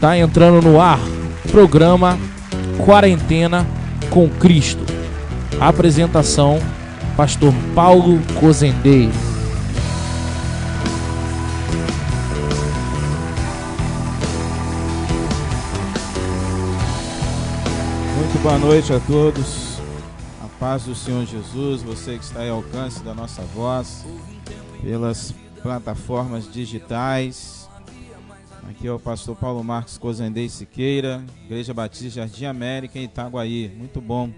Está entrando no ar, programa Quarentena com Cristo. Apresentação, Pastor Paulo Cozendei. Muito boa noite a todos. A paz do Senhor Jesus, você que está aí ao alcance da nossa voz, pelas plataformas digitais. Aqui é o pastor Paulo Marcos Cozendei Siqueira, Igreja Batista Jardim América em Itaguaí. Muito bom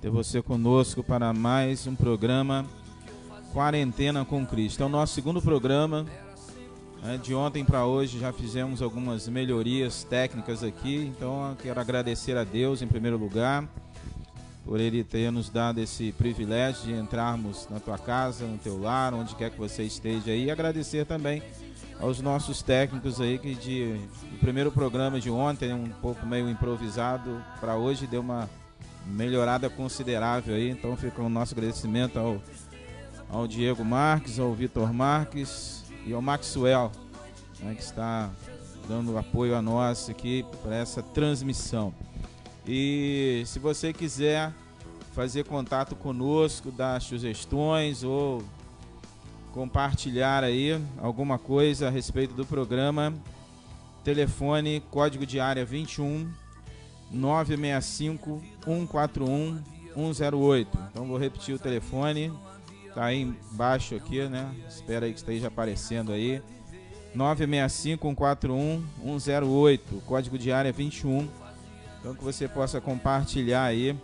ter você conosco para mais um programa Quarentena com Cristo. É o nosso segundo programa. De ontem para hoje já fizemos algumas melhorias técnicas aqui. Então eu quero agradecer a Deus em primeiro lugar por Ele ter nos dado esse privilégio de entrarmos na tua casa, no teu lar, onde quer que você esteja aí. E agradecer também aos nossos técnicos aí que o primeiro programa de ontem, um pouco meio improvisado, para hoje deu uma melhorada considerável aí. Então fica o nosso agradecimento ao Diego Marques, ao Vitor Marques e ao Maxwell, né, que está dando apoio a nós aqui para essa transmissão. E se você quiser fazer contato conosco, dar sugestões ou compartilhar aí alguma coisa a respeito do programa, telefone, código de área 21 965 141 108. Então vou repetir o telefone, tá aí embaixo aqui, né? Espera aí que esteja aparecendo aí. 965 141 108, código de área 21. Então que você possa compartilhar aí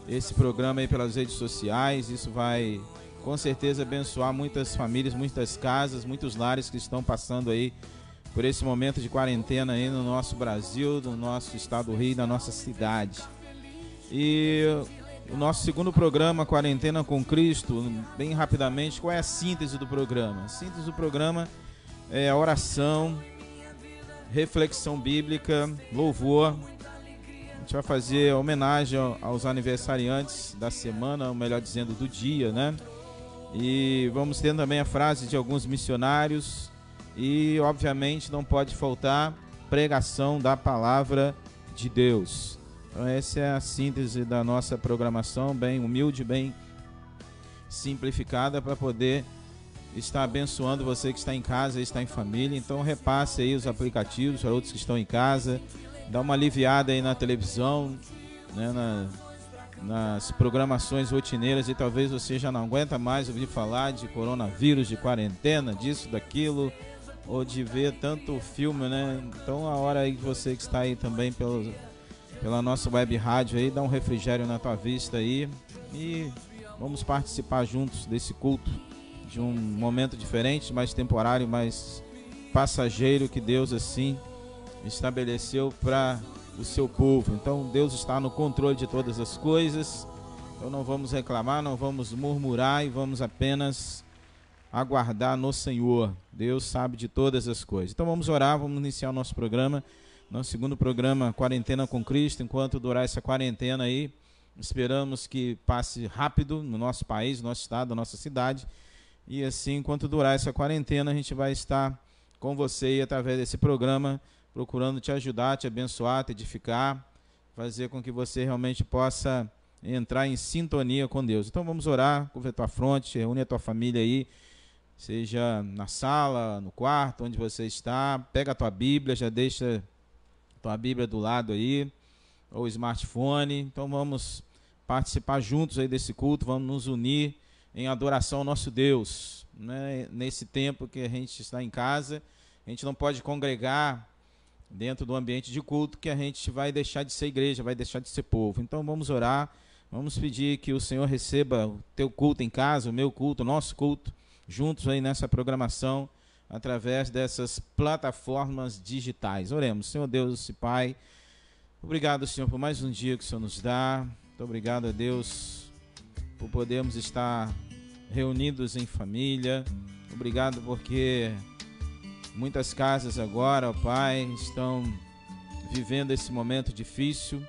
esse programa aí pelas redes sociais. Isso vai com certeza abençoar muitas famílias, muitas casas, muitos lares que estão passando aí por esse momento de quarentena aí no nosso Brasil, no nosso estado do Rio, na nossa cidade. E o nosso segundo programa, Quarentena com Cristo, bem rapidamente, qual é a síntese do programa? A síntese do programa é a oração, reflexão bíblica, louvor. A gente vai fazer homenagem aos aniversariantes da semana, ou melhor dizendo, do dia, né? E vamos ter também a frase de alguns missionários e, obviamente, não pode faltar pregação da palavra de Deus. Então essa é a síntese da nossa programação, bem humilde, bem simplificada, para poder estar abençoando você que está em casa e está em família. Então repasse aí os aplicativos para outros que estão em casa, dá uma aliviada aí na televisão, né, nas programações rotineiras, e talvez você já não aguenta mais ouvir falar de coronavírus, de quarentena, disso, daquilo, ou de ver tanto filme, né? Então a hora aí que você que está aí também pela nossa web rádio aí, dá um refrigério na tua vista aí e vamos participar juntos desse culto, de um momento diferente, mais temporário, mais passageiro, que Deus assim estabeleceu para o seu povo. Então Deus está no controle de todas as coisas. Então não vamos reclamar, não vamos murmurar e vamos apenas aguardar no Senhor. Deus sabe de todas as coisas. Então vamos orar, vamos iniciar o nosso programa, nosso segundo programa, Quarentena com Cristo. Enquanto durar essa quarentena aí, esperamos que passe rápido no nosso país, no nosso estado, na nossa cidade. E assim, enquanto durar essa quarentena, a gente vai estar com você e através desse programa, procurando te ajudar, te abençoar, te edificar, fazer com que você realmente possa entrar em sintonia com Deus. Então vamos orar, curva a tua fronte, reúne a tua família aí, seja na sala, no quarto, onde você está, pega a tua Bíblia, já deixa a tua Bíblia do lado aí, ou smartphone. Então vamos participar juntos aí desse culto, vamos nos unir em adoração ao nosso Deus, né? Nesse tempo que a gente está em casa, a gente não pode congregar dentro do ambiente de culto, que a gente vai deixar de ser igreja, vai deixar de ser povo. Então vamos orar, vamos pedir que o Senhor receba o teu culto em casa, o meu culto, o nosso culto, juntos aí nessa programação, através dessas plataformas digitais. Oremos. Senhor Deus e Pai, obrigado, Senhor, por mais um dia que o Senhor nos dá. Muito obrigado a Deus por podermos estar reunidos em família. Obrigado porque muitas casas agora, ó Pai, estão vivendo esse momento difícil,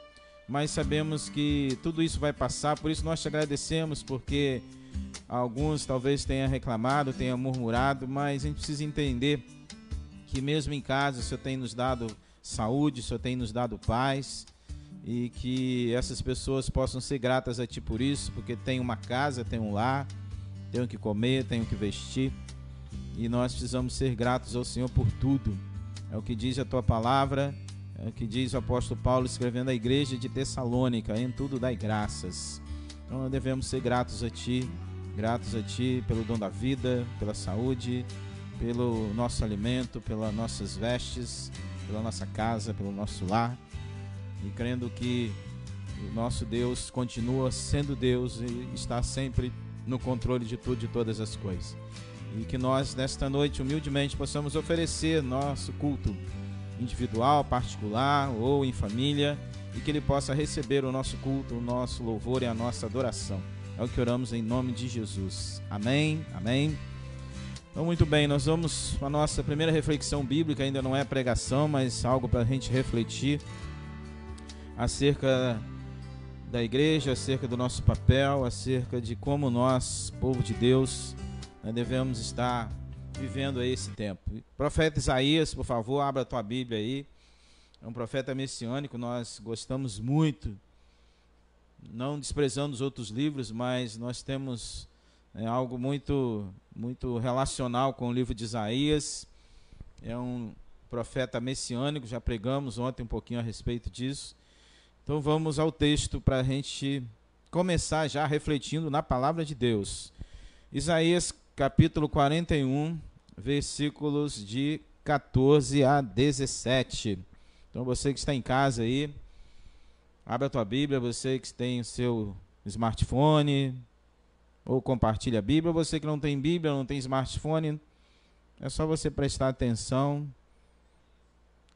mas sabemos que tudo isso vai passar. Por isso nós te agradecemos, porque alguns talvez tenham reclamado, tenham murmurado, mas a gente precisa entender que mesmo em casa o Senhor tem nos dado saúde, o Senhor tem nos dado paz, e que essas pessoas possam ser gratas a Ti por isso, porque tem uma casa, tem um lar, tem o que comer, tem o que vestir, e nós precisamos ser gratos ao Senhor por tudo. É o que diz a Tua palavra, é o que diz o apóstolo Paulo escrevendo à igreja de Tessalônica: em tudo dai graças. Então nós devemos ser gratos a Ti pelo dom da vida, pela saúde, pelo nosso alimento, pelas nossas vestes, pela nossa casa, pelo nosso lar, e crendo que o nosso Deus continua sendo Deus e está sempre no controle de tudo, de todas as coisas. E que nós, nesta noite, humildemente, possamos oferecer nosso culto individual, particular ou em família, e que Ele possa receber o nosso culto, o nosso louvor e a nossa adoração. É o que oramos em nome de Jesus. Amém, amém. Então, muito bem, nós vamos para a nossa primeira reflexão bíblica. Ainda não é pregação, mas algo para a gente refletir acerca da igreja, acerca do nosso papel, acerca de como nós, povo de Deus, devemos estar vivendo esse tempo. Profeta Isaías, por favor, abra a tua Bíblia aí. É um profeta messiânico, nós gostamos muito, não desprezando os outros livros, mas nós temos algo muito relacional com o livro de Isaías. É um profeta messiânico, já pregamos ontem um pouquinho a respeito disso. Então vamos ao texto para a gente começar já refletindo na palavra de Deus. Isaías capítulo 41, versículos de 14 a 17. Então você que está em casa aí, abre a tua Bíblia, você que tem o seu smartphone, ou compartilha a Bíblia. Você que não tem Bíblia, não tem smartphone, é só você prestar atenção,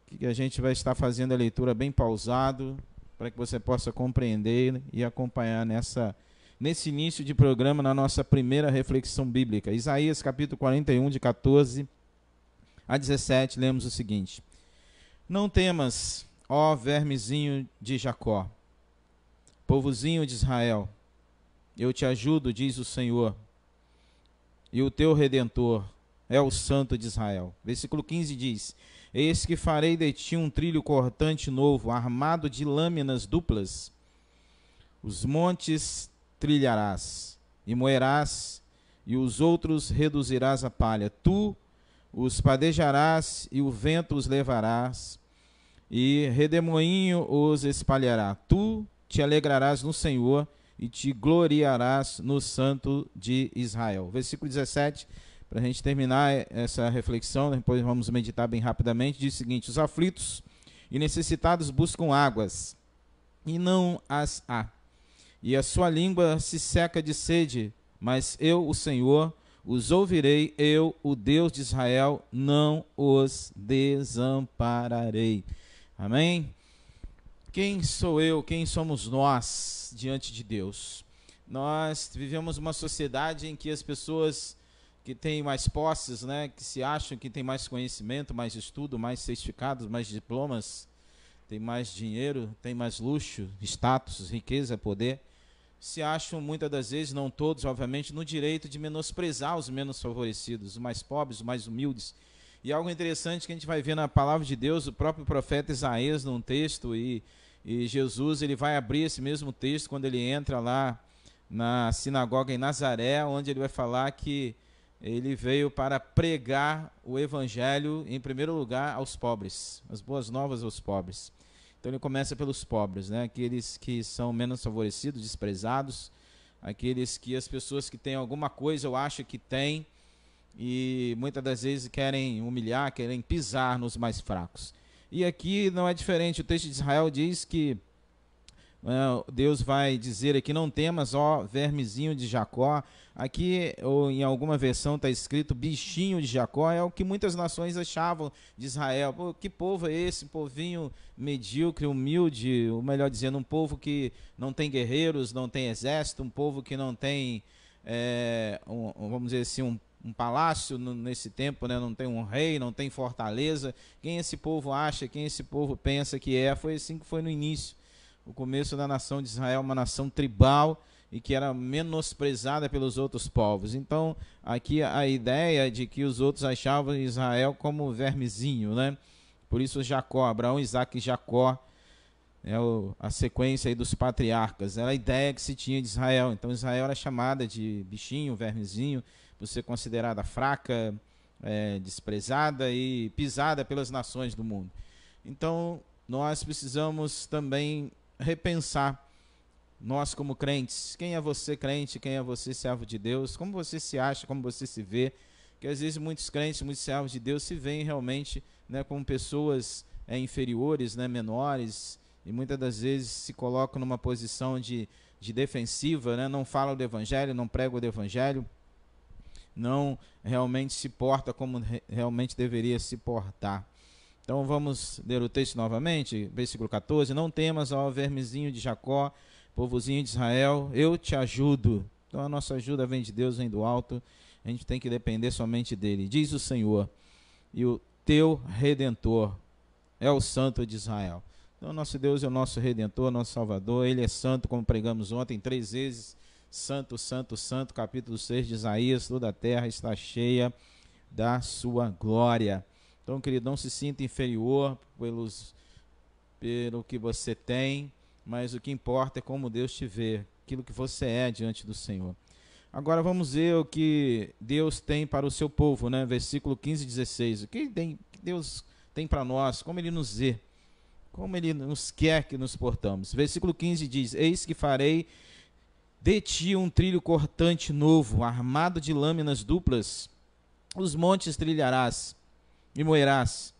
que a gente vai estar fazendo a leitura bem pausado, para que você possa compreender e acompanhar nesse início de programa, na nossa primeira reflexão bíblica. Isaías capítulo 41, de 14 a 17, lemos o seguinte: não temas, ó vermezinho de Jacó, povozinho de Israel, eu te ajudo, diz o Senhor, e o teu Redentor é o Santo de Israel. Versículo 15 diz: eis que farei de ti um trilho cortante novo, armado de lâminas duplas. Os montes trilharás, e moerás, e os outros reduzirás a palha. Tu os padejarás, e o vento os levarás, e redemoinho os espalhará. Tu te alegrarás no Senhor, e te gloriarás no Santo de Israel. Versículo 17, para a gente terminar essa reflexão, depois vamos meditar bem rapidamente, diz o seguinte: os aflitos e necessitados buscam águas, e não as há, e a sua língua se seca de sede, mas eu, o Senhor, os ouvirei, eu, o Deus de Israel, não os desampararei. Amém? Quem sou eu, quem somos nós diante de Deus? Nós vivemos uma sociedade em que as pessoas que têm mais posses, que se acham que têm mais conhecimento, mais estudo, mais certificados, mais diplomas, têm mais dinheiro, têm mais luxo, status, riqueza, poder, se acham muitas das vezes, não todos, obviamente, no direito de menosprezar os menos favorecidos, os mais pobres, os mais humildes. E algo interessante que a gente vai ver na palavra de Deus, o próprio profeta Isaías num texto, e Jesus ele vai abrir esse mesmo texto quando ele entra lá na sinagoga em Nazaré, onde ele vai falar que ele veio para pregar o evangelho, em primeiro lugar, aos pobres, as boas novas aos pobres. Então ele começa pelos pobres, aqueles que são menos favorecidos, desprezados, aqueles que as pessoas que têm alguma coisa, eu acho que têm, e muitas das vezes querem humilhar, querem pisar nos mais fracos. E aqui não é diferente, o texto de Israel diz que Deus vai dizer aqui: não temas, ó vermezinho de Jacó. Aqui, ou em alguma versão está escrito bichinho de Jacó. É o que muitas nações achavam de Israel. Pô, que povo é esse? Um povinho medíocre, humilde, ou melhor dizendo, um povo que não tem guerreiros, não tem exército, um povo que não tem, vamos dizer assim, um palácio nesse tempo, não tem um rei, não tem fortaleza. Quem esse povo acha, quem esse povo pensa que é? Foi assim que foi no início. O começo da nação de Israel, uma nação tribal e que era menosprezada pelos outros povos. Então, aqui a ideia de que os outros achavam Israel como vermezinho, Por isso Jacó, Abraão, Isaac e Jacó, a sequência aí dos patriarcas, era a ideia que se tinha de Israel. Então Israel era chamada de bichinho, vermezinho, por ser considerada fraca, desprezada e pisada pelas nações do mundo. Então nós precisamos também repensar, nós como crentes, quem é você crente, quem é você servo de Deus, como você se acha, como você se vê, que às vezes muitos crentes, muitos servos de Deus se veem realmente, né, como pessoas inferiores, né, menores, e muitas das vezes se colocam numa posição de defensiva, né, não falam do evangelho, não pregam do evangelho, não realmente se porta como realmente deveria se portar. Então vamos ler o texto novamente, versículo 14. Não temas, ó vermezinho de Jacó, povozinho de Israel, eu te ajudo. Então a nossa ajuda vem de Deus, vem do alto, a gente tem que depender somente dele. Diz o Senhor, e o teu Redentor é o Santo de Israel. Então nosso Deus é o nosso Redentor, nosso Salvador, ele é santo, como pregamos ontem 3 vezes, santo, santo, santo, capítulo 6 de Isaías, toda a terra está cheia da sua glória. Então, querido, não se sinta inferior pelo que você tem, mas o que importa é como Deus te vê, aquilo que você é diante do Senhor. Agora vamos ver o que Deus tem para o seu povo, né? Versículo 15 e 16. O que Deus tem para nós, como ele nos vê, como ele nos quer que nos portamos. Versículo 15 diz: eis que farei de ti um trilho cortante novo, armado de lâminas duplas. Os montes trilharás e moerás,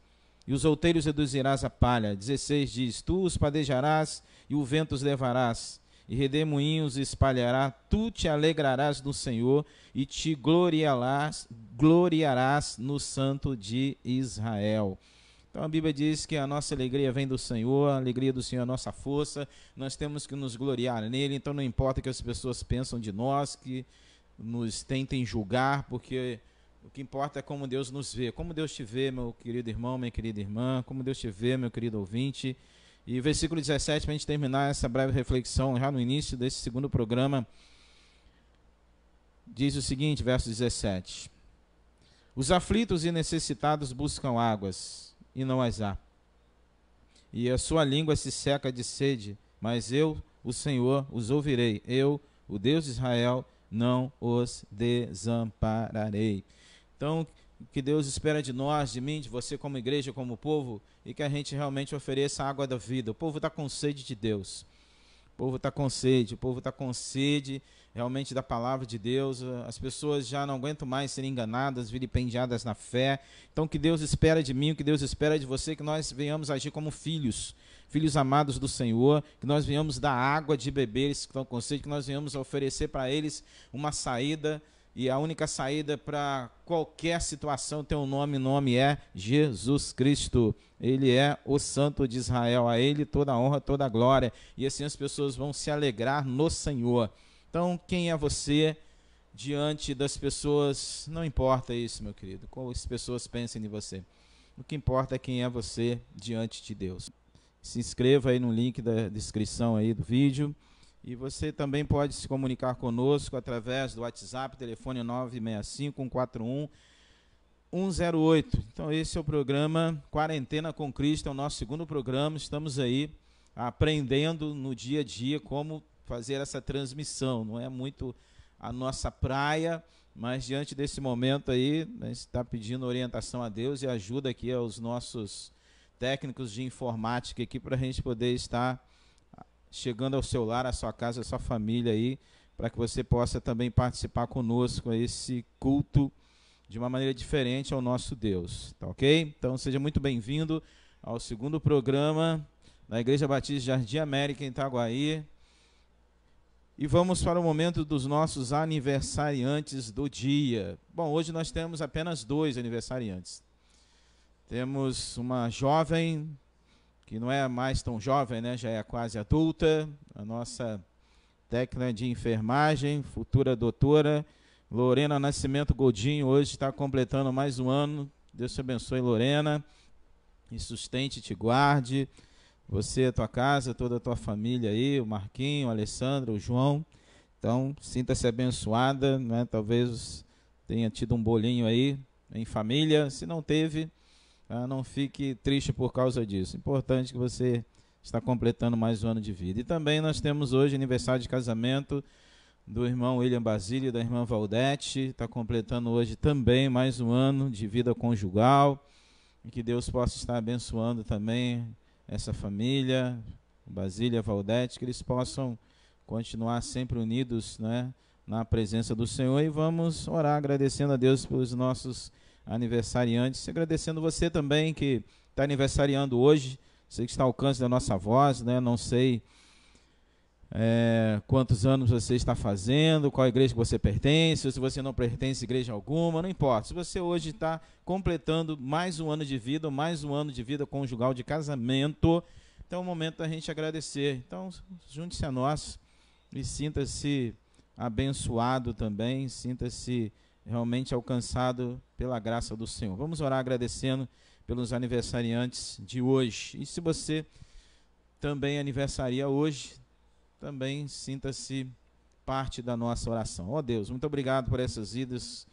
e os outeiros reduzirás a palha. 16 diz: tu os padejarás e o vento os levarás, e redemoinhos espalhará. Tu te alegrarás no Senhor e te gloriarás no Santo de Israel. Então a Bíblia diz que a nossa alegria vem do Senhor, a alegria do Senhor é a nossa força, nós temos que nos gloriar nele. Então não importa o que as pessoas pensam de nós, que nos tentem julgar, porque o que importa é como Deus nos vê, como Deus te vê, meu querido irmão, minha querida irmã, como Deus te vê, meu querido ouvinte. E versículo 17, para a gente terminar essa breve reflexão, já no início desse segundo programa, diz o seguinte, verso 17: os aflitos e necessitados buscam águas, e não as há, e a sua língua se seca de sede, mas eu, o Senhor, os ouvirei, eu, o Deus de Israel, não os desampararei. Então, o que Deus espera de nós, de mim, de você como igreja, como povo, e que a gente realmente ofereça a água da vida. O povo está com sede de Deus. O povo está com sede, realmente da palavra de Deus. As pessoas já não aguentam mais ser enganadas, vilipendiadas na fé. Então o que Deus espera de mim, o que Deus espera de você, que nós venhamos agir como filhos amados do Senhor, que nós venhamos dar água de beber, eles que estão com sede, que nós venhamos oferecer para eles uma saída. E a única saída para qualquer situação tem um nome, o nome é Jesus Cristo. Ele é o Santo de Israel, a Ele toda a honra, toda a glória. E assim as pessoas vão se alegrar no Senhor. Então, quem é você diante das pessoas? Não importa isso, meu querido, como as pessoas pensem de você. O que importa é quem é você diante de Deus. Se inscreva aí no link da descrição aí do vídeo. E você também pode se comunicar conosco através do WhatsApp, telefone 965-141-108. Então esse é o programa Quarentena com Cristo, é o nosso segundo programa. Estamos aí aprendendo no dia a dia como fazer essa transmissão. Não é muito a nossa praia, mas diante desse momento aí, a gente está pedindo orientação a Deus e ajuda aqui aos nossos técnicos de informática aqui para a gente poder estar chegando ao seu lar, à sua casa, à sua família aí, para que você possa também participar conosco esse culto de uma maneira diferente ao nosso Deus, tá ok? Então seja muito bem-vindo ao segundo programa da Igreja Batista Jardim América em Itaguaí. E vamos para o momento dos nossos aniversariantes do dia. Bom, hoje nós temos apenas 2 aniversariantes. Temos uma jovem, que não é mais tão jovem, né? Já é quase adulta, a nossa técnica de enfermagem, futura doutora, Lorena Nascimento Godinho, hoje está completando mais um ano. Deus te abençoe, Lorena, e sustente e te guarde, você, a tua casa, toda a tua família aí, o Marquinho, o Alessandro, o João. Então, sinta-se abençoada, né? Talvez tenha tido um bolinho aí em família, se não teve, Tá? Não fique triste por causa disso. Importante que você está completando mais um ano de vida. E também nós temos hoje aniversário de casamento do irmão William Basílio e da irmã Valdete. Está completando hoje também mais um ano de vida conjugal. E que Deus possa estar abençoando também essa família, Basílio e Valdete, que eles possam continuar sempre unidos, né, na presença do Senhor. E vamos orar agradecendo a Deus pelos nossos aniversariantes, agradecendo você também que está aniversariando hoje, sei que está ao alcance da nossa voz, né? Não sei quantos anos você está fazendo, qual igreja que você pertence, ou se você não pertence a igreja alguma, não importa. Se você hoje está completando mais um ano de vida, mais um ano de vida conjugal de casamento, então é o momento da gente agradecer. Então, junte-se a nós e sinta-se abençoado também, sinta-se realmente alcançado pela graça do Senhor. Vamos orar agradecendo pelos aniversariantes de hoje. E se você também aniversaria hoje, também sinta-se parte da nossa oração. Ó Deus, muito obrigado por essas vidas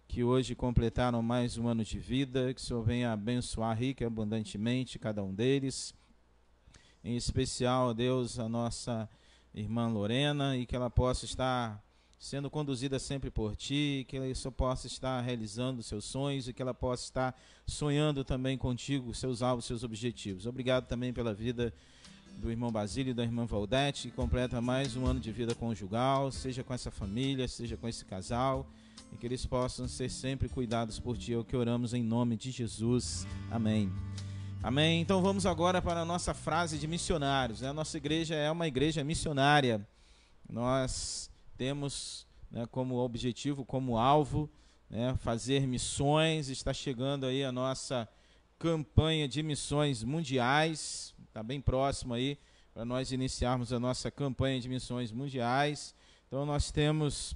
que hoje completaram mais um ano de vida, que o Senhor venha abençoar rica e abundantemente cada um deles. Em especial, ó Deus, a nossa irmã Lorena, e que ela possa estar sendo conduzida sempre por Ti, que ela só possa estar realizando seus sonhos e que ela possa estar sonhando também contigo, seus alvos, seus objetivos. Obrigado também pela vida do irmão Basílio e da irmã Valdete, que completa mais um ano de vida conjugal, seja com essa família, seja com esse casal, e que eles possam ser sempre cuidados por Ti, é o que oramos em nome de Jesus. Amém. Amém. Então vamos agora para a nossa frase de missionários. A nossa igreja é uma igreja missionária. Nós temos, né, como objetivo, como alvo, né, fazer missões. Está chegando aí a nossa campanha de missões mundiais. Está bem próximo aí para nós iniciarmos a nossa campanha de missões mundiais. Então nós temos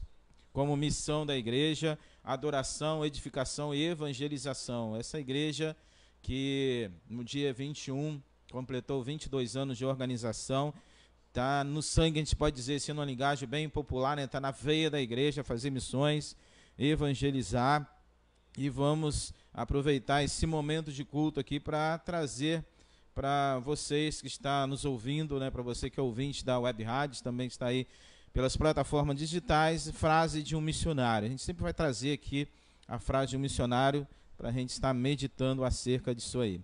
como missão da igreja adoração, edificação e evangelização. Essa igreja que no dia 21 completou 22 anos de organização, está no sangue, a gente pode dizer assim, numa linguagem bem popular, né? Está na veia da igreja fazer missões, evangelizar, e vamos aproveitar esse momento de culto aqui para trazer para vocês que estão nos ouvindo, né? Para você que é ouvinte da Web Rádio, também está aí pelas plataformas digitais, frase de um missionário. A gente sempre vai trazer aqui a frase de um missionário para a gente estar meditando acerca disso aí.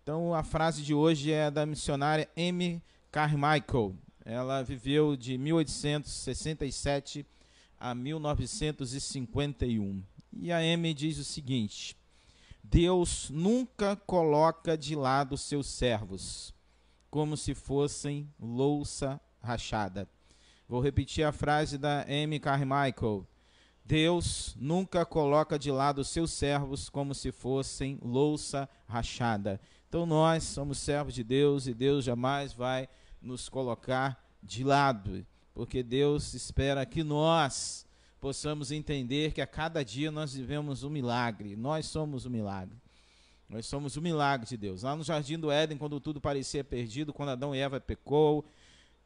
Então a frase de hoje é da missionária Amy Carmichael. Ela viveu de 1867 a 1951. E a Amy diz o seguinte: Deus nunca coloca de lado seus servos, como se fossem louça rachada. Vou repetir a frase da Amy Carmichael. Deus nunca coloca de lado seus servos como se fossem louça rachada. Então nós somos servos de Deus e Deus jamais vai nos colocar de lado, porque Deus espera que nós possamos entender que a cada dia nós vivemos um milagre. Nós somos um milagre. Nós somos o milagre de Deus. Lá no Jardim do Éden, quando tudo parecia perdido, quando Adão e Eva pecou,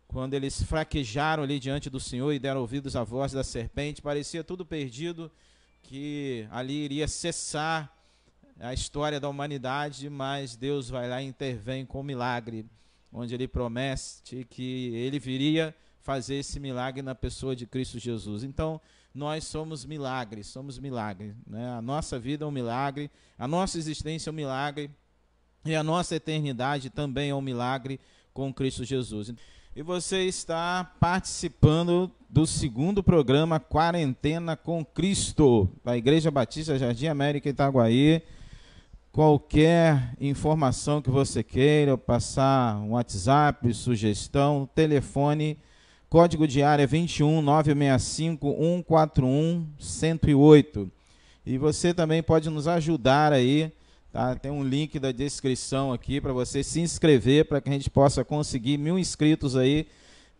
quando eles fraquejaram ali diante do Senhor e deram ouvidos à voz da serpente, parecia tudo perdido, que ali iria cessar a história da humanidade, mas Deus vai lá e intervém com um milagre, onde Ele promete que Ele viria fazer esse milagre na pessoa de Cristo Jesus. Então, nós somos milagres, né? A nossa vida é um milagre, a nossa existência é um milagre, e a nossa eternidade também é um milagre com Cristo Jesus. E você está participando do segundo programa Quarentena com Cristo, da Igreja Batista Jardim América Itaguaí. Qualquer informação que você queira, passar um WhatsApp, sugestão, telefone, código de área 21 965 141 108. E você também pode nos ajudar aí, tá? Tem um link da descrição aqui para você se inscrever, para que a gente possa conseguir 1000 inscritos aí,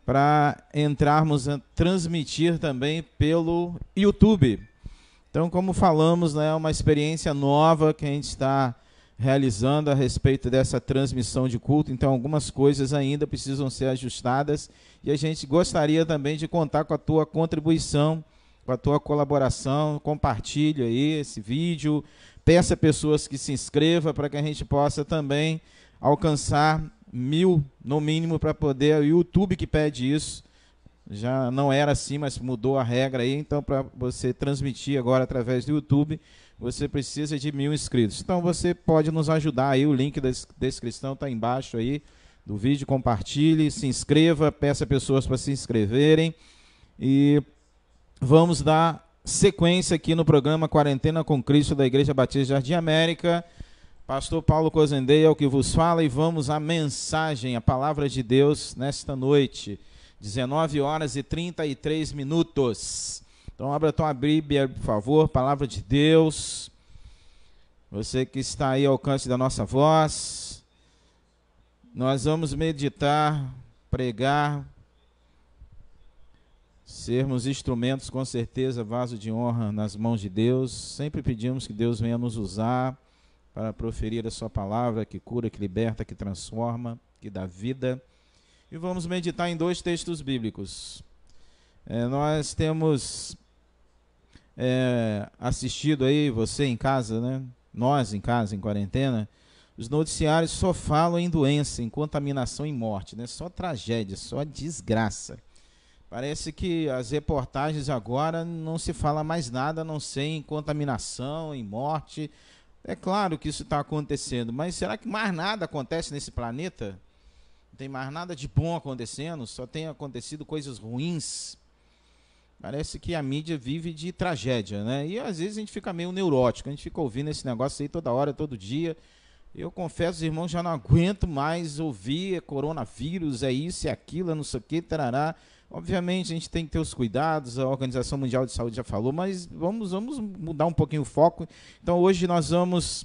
para entrarmos a transmitir também pelo YouTube. Então, como falamos, né, é uma experiência nova que a gente está realizando a respeito dessa transmissão de culto. Então, algumas coisas ainda precisam ser ajustadas e a gente gostaria também de contar com a tua contribuição com a tua colaboração, compartilhe aí esse vídeo, peça a pessoas que se inscrevam para que a gente possa também alcançar 1000 no mínimo, para poder, o YouTube que pede isso, já não era assim, mas mudou a regra aí, então para você transmitir agora através do YouTube, você precisa de 1000 inscritos. Então você pode nos ajudar aí, o link da descrição está embaixo aí do vídeo, compartilhe, se inscreva, peça pessoas para se inscreverem e vamos dar sequência aqui no programa Quarentena com Cristo da Igreja Batista Jardim América. Pastor Paulo Cozendei é o que vos fala e vamos à mensagem, a palavra de Deus nesta noite, 19h33. Então abra a tua Bíblia, por favor, palavra de Deus. Você que está aí ao alcance da nossa voz, nós vamos meditar, pregar, sermos instrumentos, com certeza, vaso de honra nas mãos de Deus. Sempre pedimos que Deus venha nos usar para proferir a sua palavra, que cura, que liberta, que transforma, que dá vida. E vamos meditar em 2 textos bíblicos. Nós temos assistido aí, você em casa, né? Nós em casa, em quarentena, os noticiários só falam em doença, em contaminação e morte, né? Só tragédia, só desgraça. Parece que as reportagens agora não se fala mais nada, a não ser em contaminação, em morte. É claro que isso está acontecendo, mas será que mais nada acontece nesse planeta? Não tem mais nada de bom acontecendo, só tem acontecido coisas ruins. Parece que a mídia vive de tragédia, né? E às vezes a gente fica meio neurótico, a gente fica ouvindo esse negócio aí toda hora, todo dia. Eu confesso, irmãos, já não aguento mais ouvir coronavírus, é isso, é aquilo, é não sei o que, tarará. Obviamente a gente tem que ter os cuidados, a Organização Mundial de Saúde já falou, mas vamos mudar um pouquinho o foco. Então hoje nós vamos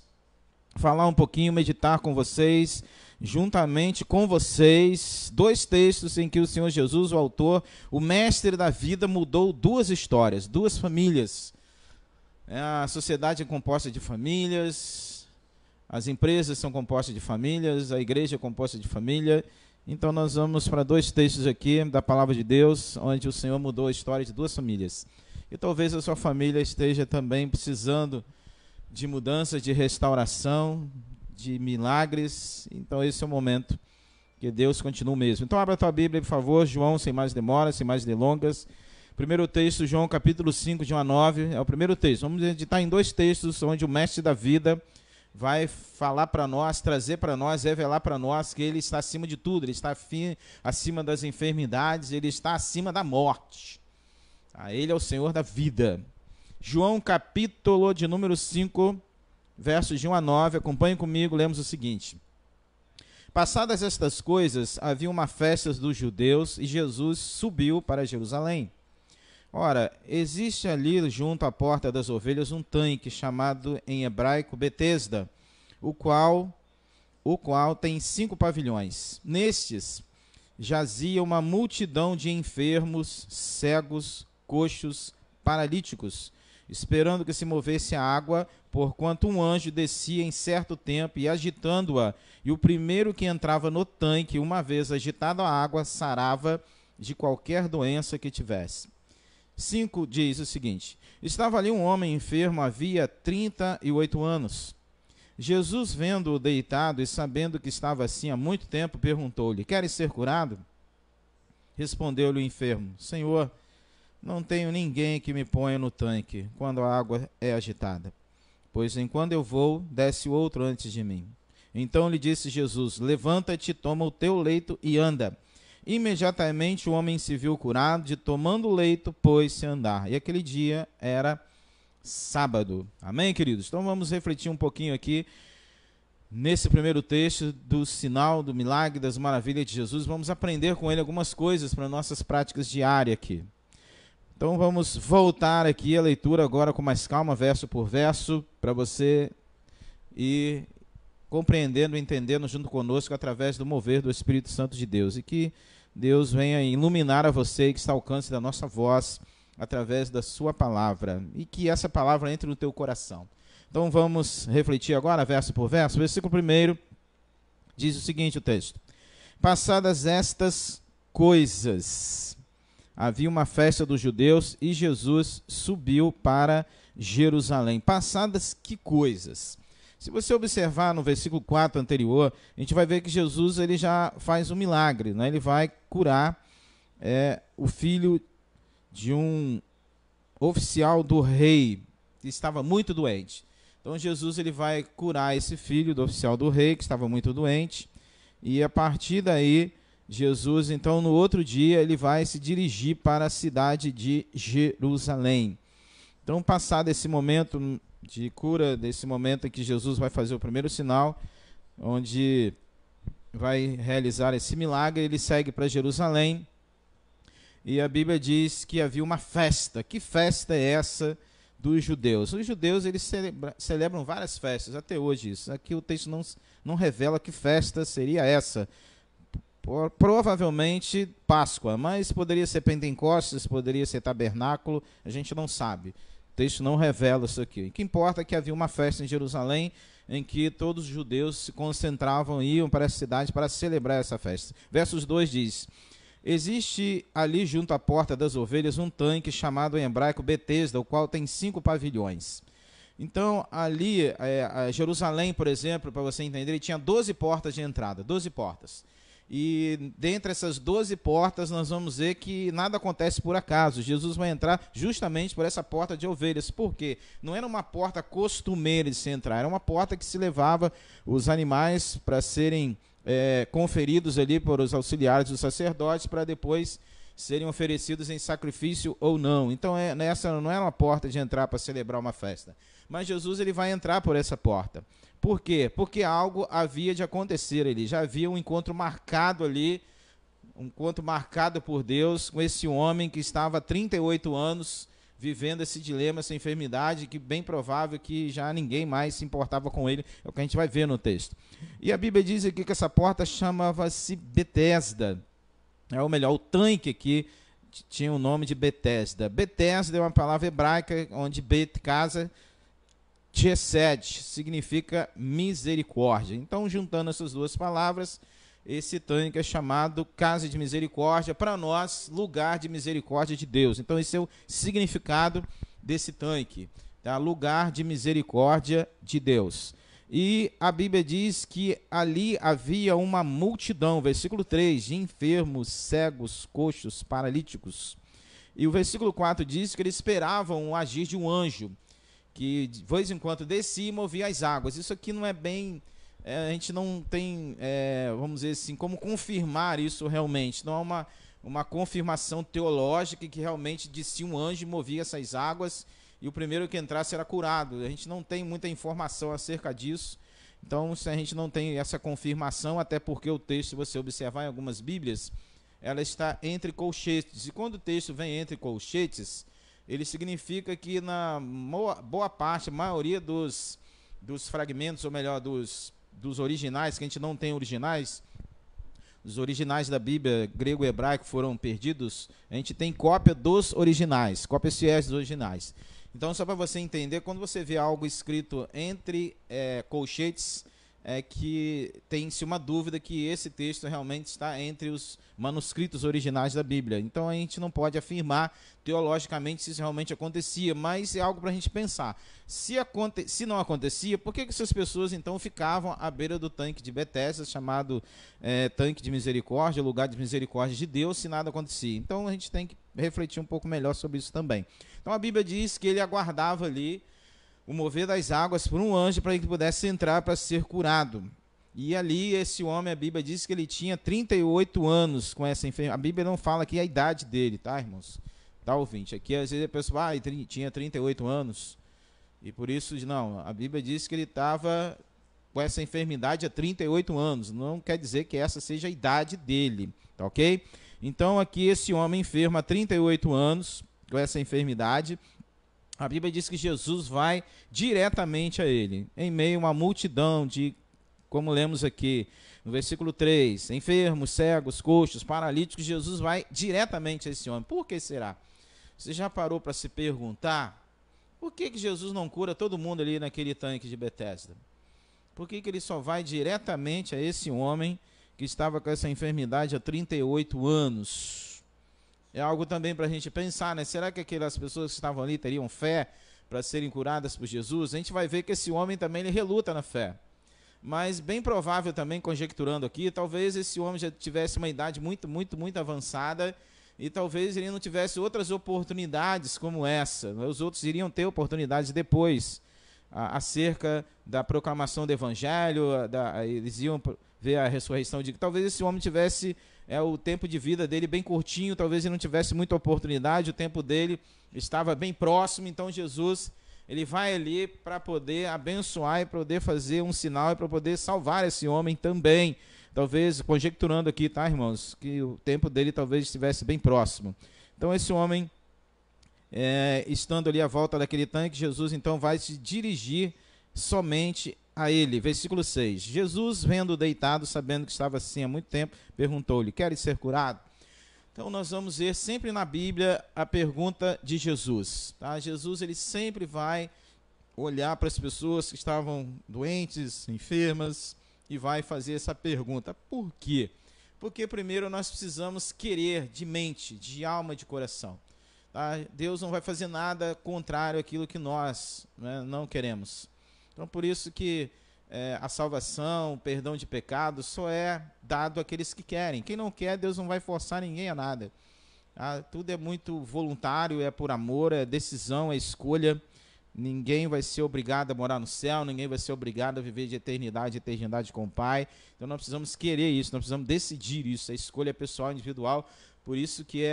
falar um pouquinho, meditar com vocês, juntamente com vocês, 2 textos em que o Senhor Jesus, o autor, o mestre da vida, mudou 2 histórias, 2 famílias. A sociedade é composta de famílias, as empresas são compostas de famílias, a igreja é composta de família. Então nós vamos para 2 textos aqui da palavra de Deus, onde o Senhor mudou a história de 2 famílias. E talvez a sua família esteja também precisando de mudança, de restauração, de milagres. Então esse é o momento que Deus continua mesmo. Então abra a tua Bíblia, por favor, João, sem mais demora, sem mais delongas. Primeiro texto, João capítulo 5, de 1 a 9, é o primeiro texto. Vamos meditar em 2 textos, onde o mestre da vida vai falar para nós, trazer para nós, revelar para nós que ele está acima de tudo, ele está acima das enfermidades, ele está acima da morte. Ele é o Senhor da vida. João capítulo de número 5, versos de 1 a 9, acompanhe comigo, lemos o seguinte. Passadas estas coisas, havia uma festa dos judeus e Jesus subiu para Jerusalém. Ora, existe ali junto à porta das ovelhas um tanque chamado em hebraico Betesda, o qual tem 5 pavilhões. Nestes jazia uma multidão de enfermos, cegos, coxos, paralíticos, esperando que se movesse a água, porquanto um anjo descia em certo tempo e agitando-a, e o primeiro que entrava no tanque, uma vez agitada a água, sarava de qualquer doença que tivesse. 5 diz o seguinte: estava ali um homem enfermo, havia 38 anos. Jesus, vendo-o deitado e sabendo que estava assim há muito tempo, perguntou-lhe: queres ser curado? Respondeu-lhe o enfermo: Senhor, não tenho ninguém que me ponha no tanque quando a água é agitada, pois enquanto eu vou, desce outro antes de mim. Então lhe disse Jesus: levanta-te, toma o teu leito e anda. Imediatamente o homem se viu curado, tomando o leito, pôs-se a andar. E aquele dia era sábado. Amém, queridos? Então vamos refletir um pouquinho aqui nesse primeiro texto do sinal, do milagre, das maravilhas de Jesus. Vamos aprender com ele algumas coisas para nossas práticas diárias aqui. Então vamos voltar aqui a leitura agora com mais calma, verso por verso, para você ir compreendendo, entendendo junto conosco através do mover do Espírito Santo de Deus. E que Deus venha iluminar a você que está ao alcance da nossa voz através da sua palavra. E que essa palavra entre no teu coração. Então vamos refletir agora, verso por verso. Versículo 1 diz o seguinte, o texto: passadas estas coisas, havia uma festa dos judeus e Jesus subiu para Jerusalém. Passadas que coisas? Se você observar no versículo 4 anterior, a gente vai ver que Jesus ele já faz um milagre, né? Ele vai curar o filho de um oficial do rei, que estava muito doente. Então Jesus ele vai curar esse filho do oficial do rei, que estava muito doente, e a partir daí, Jesus, então, no outro dia, ele vai se dirigir para a cidade de Jerusalém. Então, passado esse momento de cura, desse momento em que Jesus vai fazer o primeiro sinal, onde vai realizar esse milagre, ele segue para Jerusalém, e a Bíblia diz que havia uma festa. Que festa é essa dos judeus? Os judeus eles celebram várias festas, até hoje isso. Aqui o texto não revela que festa seria essa. Provavelmente Páscoa, mas poderia ser Pentecostes, poderia ser Tabernáculo, a gente não sabe. O texto não revela isso aqui. O que importa é que havia uma festa em Jerusalém, em que todos os judeus se concentravam e iam para a cidade para celebrar essa festa. Versos 2 diz: existe ali junto à porta das ovelhas um tanque chamado em hebraico Betesda, o qual tem 5 pavilhões. Então, ali, Jerusalém, por exemplo, para você entender, ele tinha 12 portas de entrada, 12 portas. E dentre essas 12 portas, nós vamos ver que nada acontece por acaso. Jesus vai entrar justamente por essa porta de ovelhas. Por quê? Não era uma porta costumeira de se entrar, era uma porta que se levava os animais para serem conferidos ali por os auxiliares dos sacerdotes, para depois serem oferecidos em sacrifício ou não. Então, essa não era uma porta de entrar para celebrar uma festa. Mas Jesus ele vai entrar por essa porta. Por quê? Porque algo havia de acontecer ali. Já havia um encontro marcado ali, um encontro marcado por Deus com esse homem que estava há 38 anos vivendo esse dilema, essa enfermidade, que bem provável que já ninguém mais se importava com ele. É o que a gente vai ver no texto. E a Bíblia diz aqui que essa porta chamava-se Betesda. Ou melhor, o tanque aqui tinha o nome de Betesda. Betesda é uma palavra hebraica onde Bet, casa, Chesed significa misericórdia. Então, juntando essas duas palavras, esse tanque é chamado casa de misericórdia, para nós, lugar de misericórdia de Deus. Então, esse é o significado desse tanque, tá? Lugar de misericórdia de Deus. E a Bíblia diz que ali havia uma multidão, versículo 3, de enfermos, cegos, coxos, paralíticos. E o versículo 4 diz que eles esperavam o agir de um anjo, que de vez em quando descia e movia as águas. Isso aqui não é bem... a gente não tem, vamos dizer assim, como confirmar isso realmente. Não é uma confirmação teológica que realmente descia um anjo e movia essas águas e o primeiro que entrasse era curado. A gente não tem muita informação acerca disso. Então, se a gente não tem essa confirmação, até porque o texto, se você observar em algumas Bíblias, ela está entre colchetes. E quando o texto vem entre colchetes, ele significa que na boa parte, a maioria dos fragmentos, ou melhor, dos originais, que a gente não tem originais, os originais da Bíblia, grego e hebraico, foram perdidos, a gente tem cópia dos originais, cópias fiéis dos originais. Então, só para você entender, quando você vê algo escrito entre colchetes, é que tem-se uma dúvida que esse texto realmente está entre os manuscritos originais da Bíblia. Então a gente não pode afirmar teologicamente se isso realmente acontecia, mas é algo para a gente pensar. Se não acontecia, por que essas pessoas então ficavam à beira do tanque de Betesda, chamado tanque de misericórdia, lugar de misericórdia de Deus, se nada acontecia? Então a gente tem que refletir um pouco melhor sobre isso também. Então a Bíblia diz que ele aguardava ali o mover das águas por um anjo para que pudesse entrar para ser curado. E ali esse homem, a Bíblia diz que ele tinha 38 anos com essa enfermidade. A Bíblia não fala aqui a idade dele, tá, irmãos? Tá, ouvinte? Aqui às vezes a pessoa tinha 38 anos. E por isso, não, a Bíblia diz que ele estava com essa enfermidade há 38 anos. Não quer dizer que essa seja a idade dele, tá ok? Então aqui esse homem enfermo há 38 anos com essa enfermidade. A Bíblia diz que Jesus vai diretamente a ele, em meio a uma multidão de, como lemos aqui no versículo 3, enfermos, cegos, coxos, paralíticos. Jesus vai diretamente a esse homem. Por que será? Você já parou para se perguntar por que Jesus não cura todo mundo ali naquele tanque de Betesda? Por que ele só vai diretamente a esse homem que estava com essa enfermidade há 38 anos? É algo também para a gente pensar, né? Será que aquelas pessoas que estavam ali teriam fé para serem curadas por Jesus? A gente vai ver que esse homem também ele reluta na fé. Mas bem provável também, conjecturando aqui, talvez esse homem já tivesse uma idade muito avançada e talvez ele não tivesse outras oportunidades como essa. Os outros iriam ter oportunidades depois, acerca da proclamação do evangelho, eles iam ver a ressurreição de... Talvez esse homem tivesse o tempo de vida dele bem curtinho, talvez ele não tivesse muita oportunidade, o tempo dele estava bem próximo, então Jesus... ele vai ali para poder abençoar e poder fazer um sinal e para poder salvar esse homem também. Talvez, conjecturando aqui, tá, irmãos, que o tempo dele talvez estivesse bem próximo. Então esse homem, estando ali à volta daquele tanque, Jesus então vai se dirigir somente a ele. Versículo 6. Jesus, vendo deitado, sabendo que estava assim há muito tempo, perguntou-lhe: queres ser curado? Então nós vamos ver sempre na Bíblia a pergunta de Jesus. Tá? Jesus ele sempre vai olhar para as pessoas que estavam doentes, enfermas, e vai fazer essa pergunta. Por quê? Porque primeiro nós precisamos querer de mente, de alma, de coração. Tá? Deus não vai fazer nada contrário àquilo que nós, né, não queremos. Então por isso que a salvação, o perdão de pecados só é dado àqueles que querem. Quem não quer, Deus não vai forçar ninguém a nada. Tudo é muito voluntário, é por amor, é decisão, é escolha. Ninguém vai ser obrigado a morar no céu, ninguém vai ser obrigado a viver de eternidade com o Pai. Então nós precisamos querer isso, nós precisamos decidir isso. A escolha é pessoal, individual. Por isso que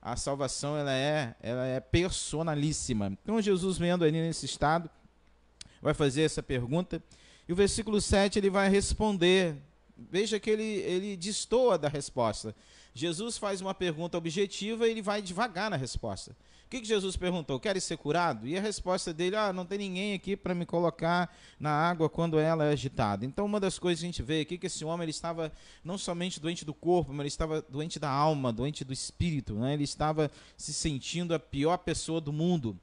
a salvação ela é personalíssima. Então Jesus, vendo ali nesse estado, vai fazer essa pergunta. E o versículo 7 ele vai responder. Veja que ele destoa da resposta. Jesus faz uma pergunta objetiva e ele vai devagar na resposta. O que Jesus perguntou? Queres ser curado? E a resposta dele: não tem ninguém aqui para me colocar na água quando ela é agitada. Então uma das coisas que a gente vê aqui é que esse homem ele estava não somente doente do corpo, mas ele estava doente da alma, doente do espírito, né? Ele estava se sentindo a pior pessoa do mundo.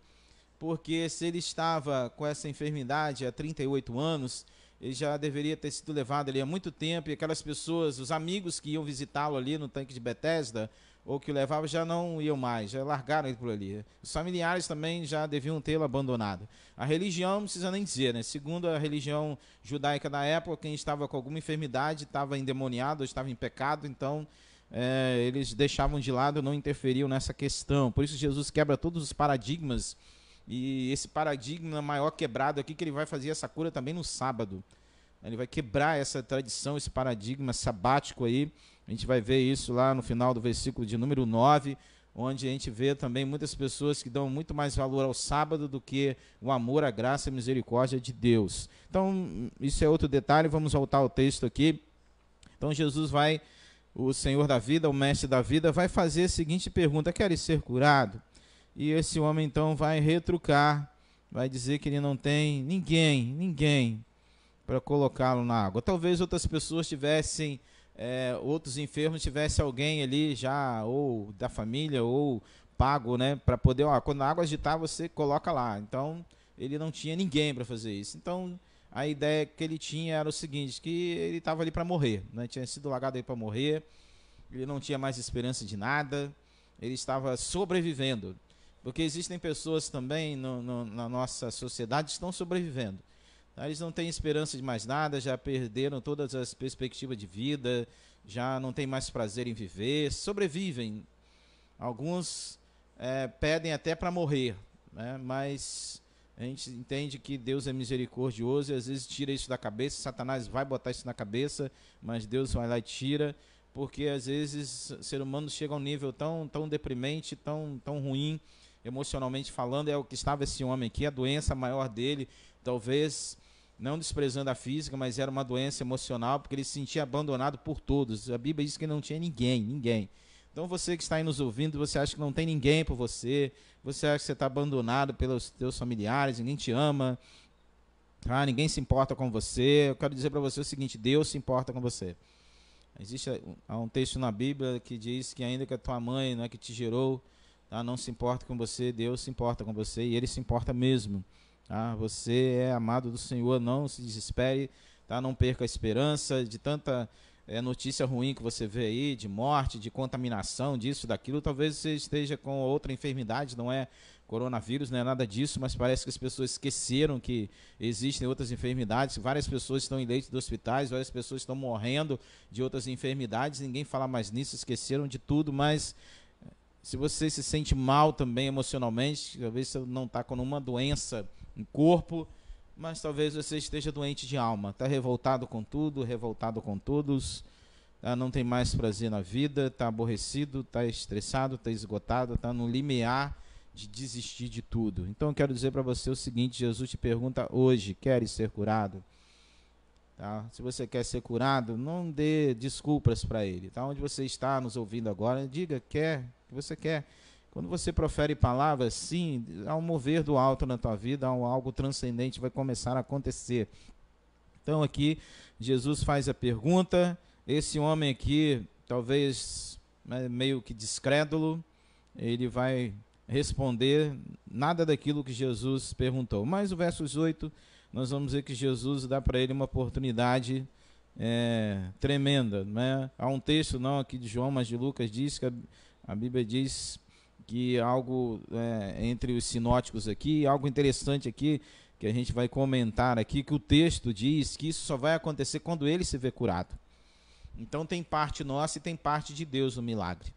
Porque se ele estava com essa enfermidade há 38 anos, ele já deveria ter sido levado ali há muito tempo, e aquelas pessoas, os amigos que iam visitá-lo ali no tanque de Betesda, ou que o levavam, já não iam mais, já largaram ele por ali. Os familiares também já deviam tê-lo abandonado. A religião não precisa nem dizer, né? Segundo a religião judaica da época, quem estava com alguma enfermidade estava endemoniado, ou estava em pecado, então eles deixavam de lado, não interferiam nessa questão. Por isso Jesus quebra todos os paradigmas. E esse paradigma maior quebrado aqui, que ele vai fazer essa cura também no sábado. Ele vai quebrar essa tradição, esse paradigma sabático aí. A gente vai ver isso lá no final do versículo de número 9, onde a gente vê também muitas pessoas que dão muito mais valor ao sábado do que o amor, a graça e a misericórdia de Deus. Então, isso é outro detalhe. Vamos voltar ao texto aqui. Então, Jesus vai, o Senhor da vida, o Mestre da vida, vai fazer a seguinte pergunta: queres ser curado? E esse homem então vai retrucar, vai dizer que ele não tem ninguém para colocá-lo na água. Talvez outras pessoas tivessem, outros enfermos tivessem alguém ali já, ou da família, ou pago, né, para poder, quando a água agitar, você coloca lá. Então, ele não tinha ninguém para fazer isso. Então, a ideia que ele tinha era o seguinte, que ele estava ali para morrer, né, tinha sido largado aí para morrer, ele não tinha mais esperança de nada, ele estava sobrevivendo. Porque existem pessoas também na nossa sociedade que estão sobrevivendo. Eles não têm esperança de mais nada, já perderam todas as perspectivas de vida, já não têm mais prazer em viver, sobrevivem. Alguns pedem até para morrer, né? Mas a gente entende que Deus é misericordioso e às vezes tira isso da cabeça. Satanás vai botar isso na cabeça, mas Deus vai lá e tira, porque às vezes o ser humano chega a um nível tão deprimente, tão ruim, emocionalmente falando. É o que estava esse homem aqui, a doença maior dele, talvez não desprezando a física, mas era uma doença emocional, porque ele se sentia abandonado por todos. A Bíblia diz que não tinha ninguém. Então você que está aí nos ouvindo, você acha que não tem ninguém por você, você acha que você está abandonado pelos teus familiares, ninguém te ama, ninguém se importa com você. Eu quero dizer para você o seguinte: Deus se importa com você. Existe um texto na Bíblia que diz que ainda que a tua mãe, não é, que te gerou, não se importa com você, Deus se importa com você, e Ele se importa mesmo. Você é amado do Senhor, não se desespere, não perca a esperança. De tanta notícia ruim que você vê aí, de morte, de contaminação, disso, daquilo. Talvez você esteja com outra enfermidade, não é coronavírus, não é nada disso, mas parece que as pessoas esqueceram que existem outras enfermidades. Várias pessoas estão em leitos de hospitais, várias pessoas estão morrendo de outras enfermidades, ninguém fala mais nisso, esqueceram de tudo. Mas se você se sente mal também emocionalmente, talvez você não está com uma doença no corpo, mas talvez você esteja doente de alma, está revoltado com tudo, revoltado com todos, tá? Não tem mais prazer na vida, está aborrecido, está estressado, está esgotado, está no limiar de desistir de tudo. Então eu quero dizer para você o seguinte: Jesus te pergunta hoje: queres ser curado? Tá? Se você quer ser curado, não dê desculpas para ele. Tá? Onde você está nos ouvindo agora, diga que você quer. Quando você profere palavras, sim, há um mover do alto na tua vida, há algo transcendente vai começar a acontecer. Então aqui, Jesus faz a pergunta. Esse homem aqui, talvez meio que descrédulo, ele vai responder nada daquilo que Jesus perguntou. Mas o verso 8, nós vamos ver que Jesus dá para ele uma oportunidade tremenda. Né? Há um texto, não aqui de João, mas de Lucas, diz que a Bíblia diz que algo entre os sinóticos aqui, algo interessante aqui, que a gente vai comentar aqui, que o texto diz que isso só vai acontecer quando ele se vê curado. Então tem parte nossa e tem parte de Deus no milagre.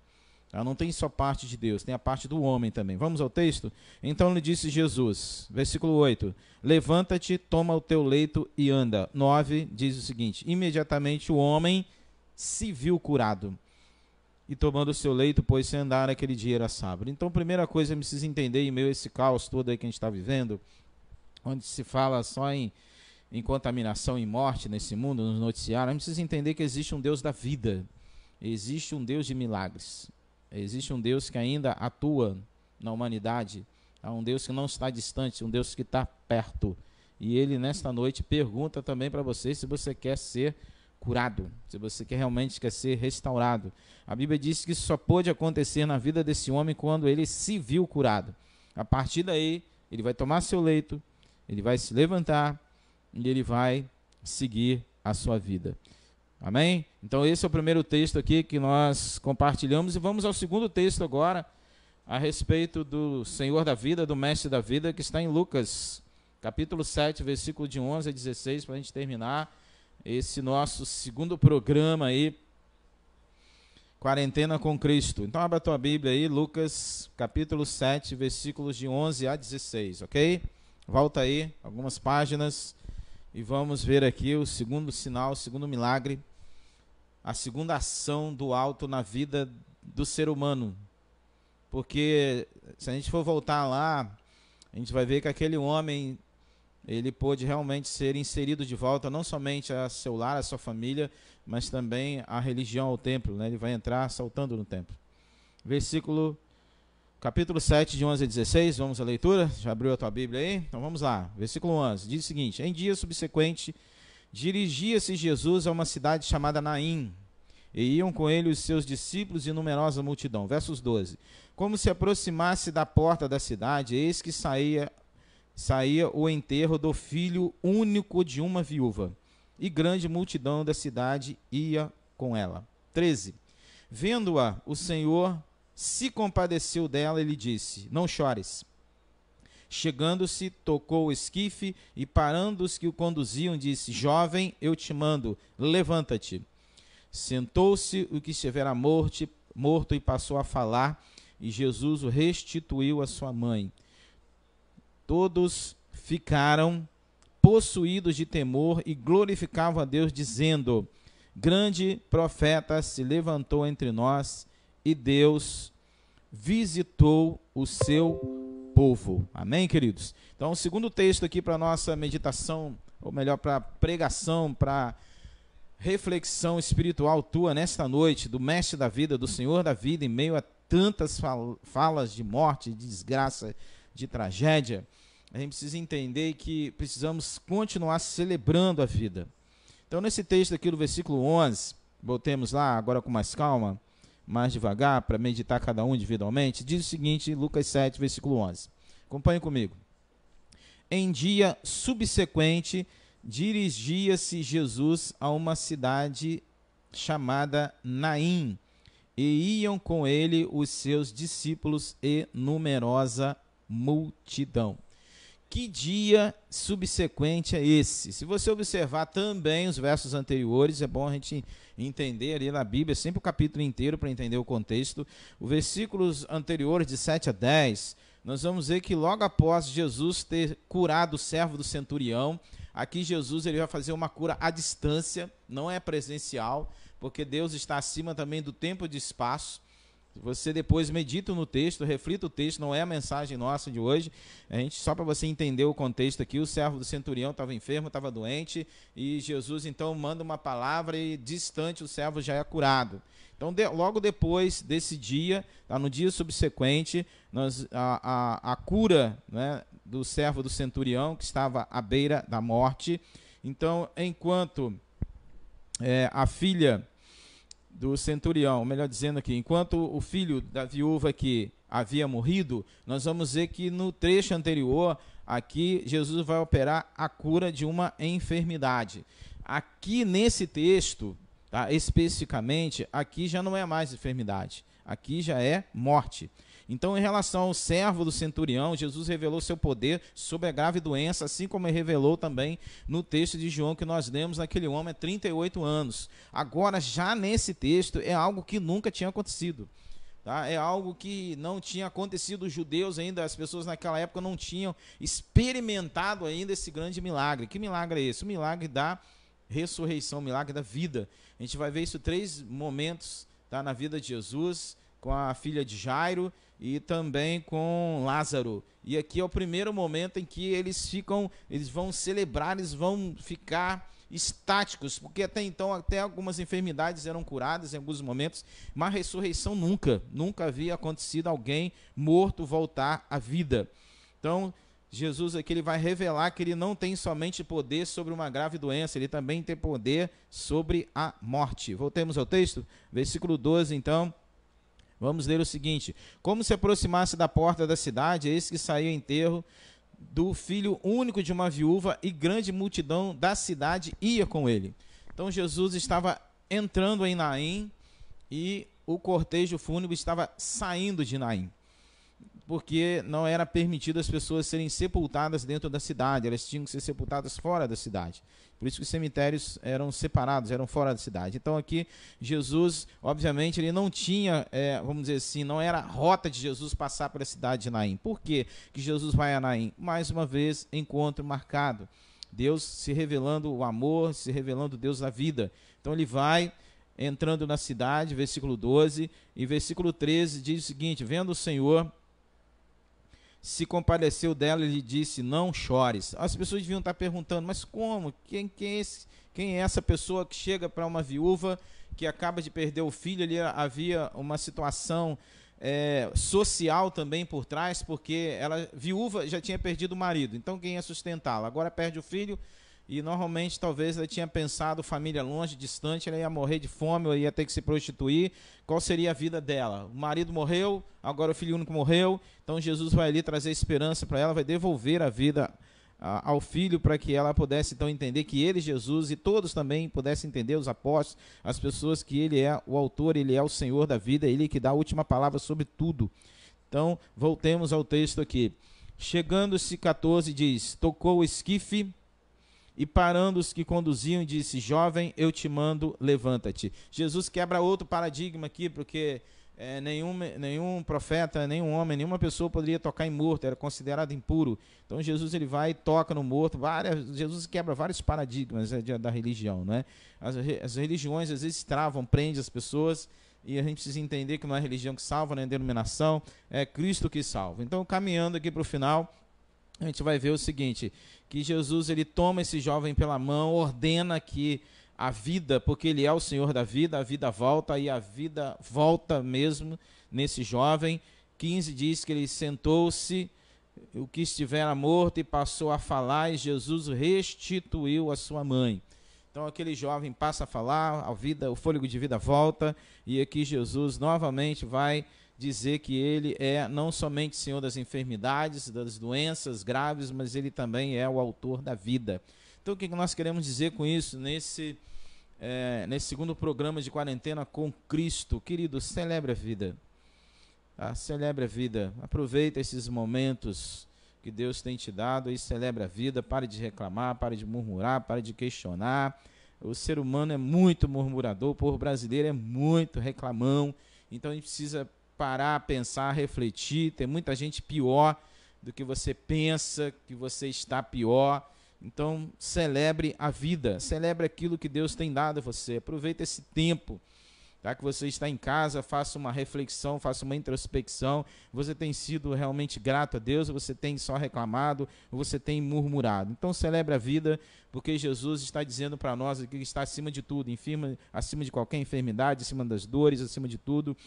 Não tem só parte de Deus, tem a parte do homem também. Vamos ao texto? Então lhe disse Jesus, versículo 8, levanta-te, toma o teu leito e anda. 9 diz o seguinte: imediatamente o homem se viu curado. E tomando o seu leito, pôs-se a andar. Naquele dia era sábado. Então, primeira coisa, precisa entender, em meio a esse caos todo aí que a gente está vivendo, onde se fala só em contaminação e morte nesse mundo, nos noticiários, a gente precisa entender que existe um Deus da vida, existe um Deus de milagres, existe um Deus que ainda atua na humanidade, há um Deus que não está distante, um Deus que está perto. E ele, nesta noite, pergunta também para você se você quer ser curado, se você realmente quer ser restaurado. A Bíblia diz que isso só pôde acontecer na vida desse homem quando ele se viu curado. A partir daí, ele vai tomar seu leito, ele vai se levantar e ele vai seguir a sua vida. Amém? Então esse é o primeiro texto aqui que nós compartilhamos, e vamos ao segundo texto agora, a respeito do Senhor da vida, do Mestre da vida, que está em Lucas, capítulo 7, versículo de 11 a 16, para a gente terminar esse nosso segundo programa aí, Quarentena com Cristo. Então abra a tua Bíblia aí, Lucas capítulo 7, versículos de 11 a 16, ok? Volta aí, algumas páginas, e vamos ver aqui o segundo sinal, o segundo milagre, a segunda ação do alto na vida do ser humano. Porque se a gente for voltar lá, a gente vai ver que aquele homem, ele pôde realmente ser inserido de volta, não somente a seu lar, a sua família, mas também a religião, ao templo, né? Ele vai entrar saltando no templo. Capítulo 7, de 11 a 16, vamos à leitura? Já abriu a tua Bíblia aí? Então vamos lá, versículo 11, diz o seguinte: em dia subsequente, dirigia-se Jesus a uma cidade chamada Naim, e iam com ele os seus discípulos e numerosa multidão. Versos 12, como se aproximasse da porta da cidade, eis que saía o enterro do filho único de uma viúva, e grande multidão da cidade ia com ela. 13, vendo-a, o Senhor se compadeceu dela e lhe disse: não chores. Chegando-se, tocou o esquife, e parando os que o conduziam, disse: jovem, eu te mando, levanta-te. Sentou-se o que estivera morto e passou a falar, e Jesus o restituiu à sua mãe. Todos ficaram possuídos de temor e glorificavam a Deus, dizendo: grande profeta se levantou entre nós, e Deus visitou o seu povo. Amém, queridos? Então, o segundo texto aqui para a nossa meditação, ou melhor, para pregação, para reflexão espiritual tua nesta noite, do Mestre da vida, do Senhor da vida, em meio a tantas falas de morte, de desgraça, de tragédia. A gente precisa entender que precisamos continuar celebrando a vida. Então, nesse texto aqui do versículo 11, voltemos lá agora com mais calma, mais devagar, para meditar cada um individualmente, diz o seguinte, Lucas 7, versículo 11. Acompanhe comigo. Em dia subsequente, dirigia-se Jesus a uma cidade chamada Naim, e iam com ele os seus discípulos e numerosa multidão. Que dia subsequente é esse? Se você observar também os versos anteriores, é bom a gente entender ali na Bíblia, sempre o capítulo inteiro para entender o contexto. Os versículos anteriores, de 7 a 10, nós vamos ver que logo após Jesus ter curado o servo do centurião, aqui Jesus ele vai fazer uma cura à distância, não é presencial, porque Deus está acima também do tempo e do espaço. Você depois medita no texto, reflita o texto, não é a mensagem nossa de hoje. A gente, só para você entender o contexto aqui, o servo do centurião estava enfermo, estava doente, e Jesus então manda uma palavra e distante o servo já é curado. Então logo depois desse dia, no dia subsequente, a cura, né, do servo do centurião que estava à beira da morte. Então enquanto a filha do centurião, melhor dizendo aqui, enquanto o filho da viúva que havia morrido, nós vamos ver que no trecho anterior, aqui Jesus vai operar a cura de uma enfermidade. Aqui nesse texto, tá, especificamente, aqui já não é mais enfermidade, aqui já é morte. Então, em relação ao servo do centurião, Jesus revelou seu poder sobre a grave doença, assim como ele revelou também no texto de João que nós lemos naquele homem há 38 anos. Agora, já nesse texto, é algo que nunca tinha acontecido. Tá? É algo que não tinha acontecido. Os judeus ainda, as pessoas naquela época não tinham experimentado ainda esse grande milagre. Que milagre é esse? O milagre da ressurreição, o milagre da vida. A gente vai ver isso 3 momentos, tá, na vida de Jesus, com a filha de Jairo e também com Lázaro. E aqui é o primeiro momento em que eles vão celebrar, eles vão ficar estáticos, porque até então até algumas enfermidades eram curadas em alguns momentos, mas a ressurreição nunca havia acontecido alguém morto voltar à vida. Então Jesus aqui ele vai revelar que ele não tem somente poder sobre uma grave doença, ele também tem poder sobre a morte. Voltemos ao texto, versículo 12 então. Vamos ler o seguinte: como se aproximasse da porta da cidade, eis que saía enterro do filho único de uma viúva, e grande multidão da cidade ia com ele. Então Jesus estava entrando em Naim e o cortejo fúnebre estava saindo de Naim, porque não era permitido as pessoas serem sepultadas dentro da cidade, elas tinham que ser sepultadas fora da cidade. Por isso que os cemitérios eram separados, eram fora da cidade. Então aqui Jesus, obviamente, ele não tinha, vamos dizer assim, não era a rota de Jesus passar pela cidade de Naim. Por quê que Jesus vai a Naim? Mais uma vez, encontro marcado. Deus se revelando o amor, se revelando Deus da vida. Então ele vai entrando na cidade, versículo 12, e versículo 13 diz o seguinte: vendo o Senhor, se compadeceu dela e lhe disse: não chores. As pessoas deviam estar perguntando: mas como? Quem é essa pessoa que chega para uma viúva que acaba de perder o filho? Ali havia uma situação social também por trás, porque ela, viúva, já tinha perdido o marido, então quem ia sustentá-la? Agora perde o filho, e normalmente talvez ela tinha pensado família longe, distante, ela ia morrer de fome, ou ia ter que se prostituir. Qual seria a vida dela? O marido morreu, agora o filho único morreu, então Jesus vai ali trazer esperança para ela, vai devolver a vida ao filho, para que ela pudesse então entender que ele, Jesus, e todos também pudessem entender, os apóstolos, as pessoas, que ele é o autor, ele é o Senhor da vida, ele que dá a última palavra sobre tudo. Então voltemos ao texto aqui. Chegando-se 14 diz: tocou o esquife, e parando os que conduziam, disse: jovem, eu te mando, levanta-te. Jesus quebra outro paradigma aqui, porque nenhum profeta, nenhum homem, nenhuma pessoa poderia tocar em morto, era considerado impuro. Então Jesus ele vai e toca no morto. Jesus quebra vários paradigmas da religião, né? As religiões às vezes travam, prendem as pessoas, e a gente precisa entender que não é a religião que salva, não é a denominação, é Cristo que salva. Então, caminhando aqui para o final, a gente vai ver o seguinte, que Jesus ele toma esse jovem pela mão, ordena que a vida, porque ele é o Senhor da vida, a vida volta, e a vida volta mesmo nesse jovem. 15 diz que ele sentou-se, o que estivera morto, e passou a falar, e Jesus restituiu a sua mãe. Então aquele jovem passa a falar, o fôlego de vida volta, e aqui Jesus novamente vai dizer que ele é não somente Senhor das enfermidades, das doenças graves, mas ele também é o autor da vida. Então o que nós queremos dizer com isso, nesse nesse segundo programa de quarentena com Cristo. Querido, celebre a vida. Tá? Celebre a vida. Aproveita esses momentos que Deus tem te dado e celebre a vida. Pare de reclamar, pare de murmurar, pare de questionar. O ser humano é muito murmurador, o povo brasileiro é muito reclamão. Então a gente precisa parar, pensar, refletir. Tem muita gente pior do que você pensa, que você está pior. Então celebre a vida, celebre aquilo que Deus tem dado a você. Aproveite esse tempo, tá? Que você está em casa, faça uma reflexão, faça uma introspecção. Você tem sido realmente grato a Deus, ou você tem só reclamado, ou você tem murmurado? Então celebre a vida, porque Jesus está dizendo para nós que está acima de tudo, acima de qualquer enfermidade, acima das dores, acima de tudo.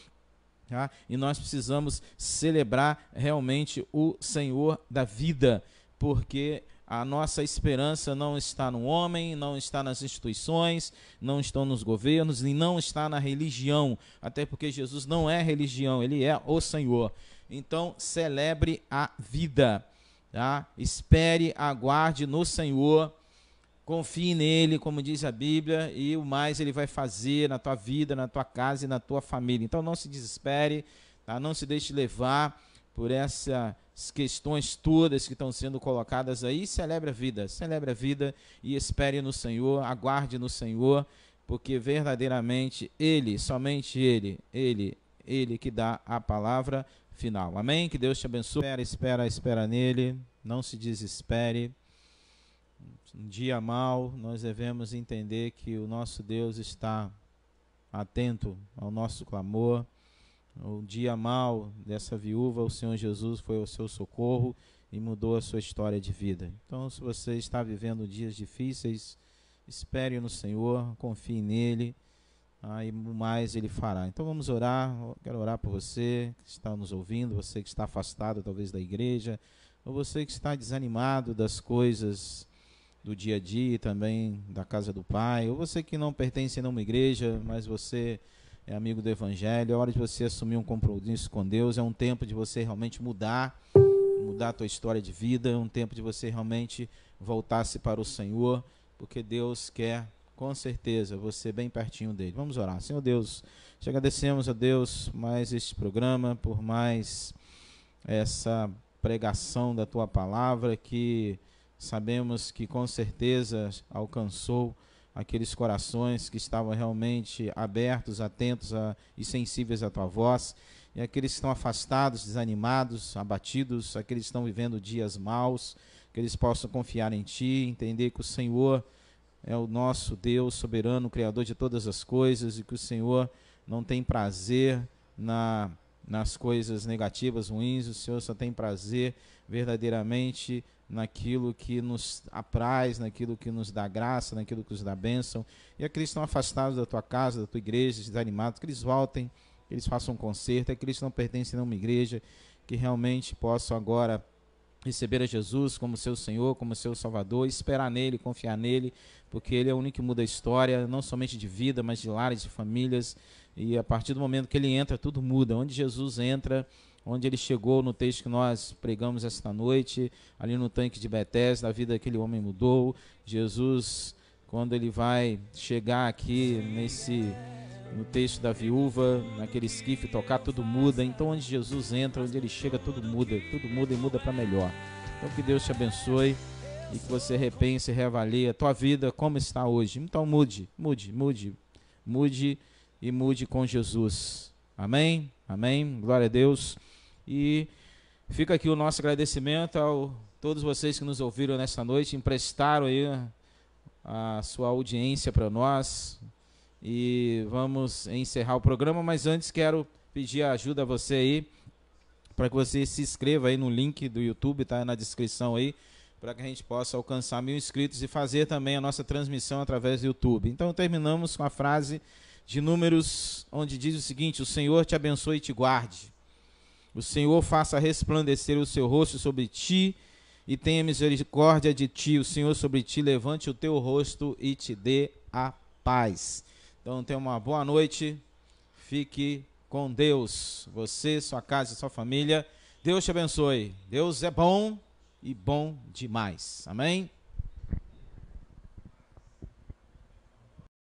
Tá? E nós precisamos celebrar realmente o Senhor da vida, porque a nossa esperança não está no homem, não está nas instituições, não está nos governos e não está na religião, até porque Jesus não é religião, ele é o Senhor. Então celebre a vida, tá? Espere, aguarde no Senhor, confie nele, como diz a Bíblia, e o mais ele vai fazer na tua vida, na tua casa e na tua família. Então não se desespere, tá? Não se deixe levar por essas questões todas que estão sendo colocadas aí. Celebre a vida e espere no Senhor, aguarde no Senhor, porque verdadeiramente Ele, somente Ele que dá a palavra final. Amém? Que Deus te abençoe. Espera nele, não se desespere. Um dia mau, nós devemos entender que o nosso Deus está atento ao nosso clamor. O dia mau dessa viúva, o Senhor Jesus foi ao seu socorro e mudou a sua história de vida. Então, se você está vivendo dias difíceis, espere no Senhor, confie nele, e mais ele fará. Então vamos orar. Eu quero orar por você que está nos ouvindo, você que está afastado talvez da igreja, ou você que está desanimado das coisas do dia a dia, também da casa do Pai, ou você que não pertence a nenhuma igreja, mas você é amigo do Evangelho. É hora de você assumir um compromisso com Deus. É um tempo de você realmente mudar a tua história de vida. É um tempo de você realmente voltar-se para o Senhor, porque Deus quer, com certeza, você bem pertinho dele. Vamos orar. Senhor Deus, te agradecemos a Deus mais este programa, por mais essa pregação da tua palavra, que sabemos que com certeza alcançou aqueles corações que estavam realmente abertos, atentos e sensíveis à tua voz, e aqueles que estão afastados, desanimados, abatidos, aqueles que estão vivendo dias maus, que eles possam confiar em ti, entender que o Senhor é o nosso Deus soberano, Criador de todas as coisas, e que o Senhor não tem prazer nas coisas negativas, ruins. O Senhor só tem prazer verdadeiramente naquilo que nos apraz, naquilo que nos dá graça, naquilo que nos dá bênção. E aqueles que estão afastados da tua casa, da tua igreja, desanimados, que eles voltem, que eles façam um conserto. Aqueles que não pertencem a uma igreja, que realmente possam agora receber a Jesus como seu Senhor, como seu Salvador, esperar nele, confiar nele, porque ele é o único que muda a história, não somente de vida, mas de lares, de famílias. E a partir do momento que ele entra, tudo muda. Onde Jesus entra, onde ele chegou, no texto que nós pregamos esta noite, ali no tanque de Betesda, a vida daquele homem mudou. Jesus, quando ele vai chegar aqui no texto da viúva, naquele esquife, tocar, tudo muda. Então onde Jesus entra, onde ele chega, tudo muda e muda para melhor. Então que Deus te abençoe e que você repense e reavalie a tua vida como está hoje. Então mude e mude com Jesus. Amém? Amém? Glória a Deus. E fica aqui o nosso agradecimento a todos vocês que nos ouviram nesta noite, emprestaram aí a sua audiência para nós. E vamos encerrar o programa, mas antes quero pedir a ajuda a você aí, para que você se inscreva aí no link do YouTube, tá na descrição aí, para que a gente possa alcançar 1000 inscritos e fazer também a nossa transmissão através do YouTube. Então terminamos com a frase de Números, onde diz o seguinte: o Senhor te abençoe e te guarde. O Senhor faça resplandecer o seu rosto sobre ti e tenha misericórdia de ti. O Senhor sobre ti levante o teu rosto e te dê a paz. Então tenha uma boa noite, fique com Deus, você, sua casa e sua família. Deus te abençoe. Deus é bom e bom demais. Amém?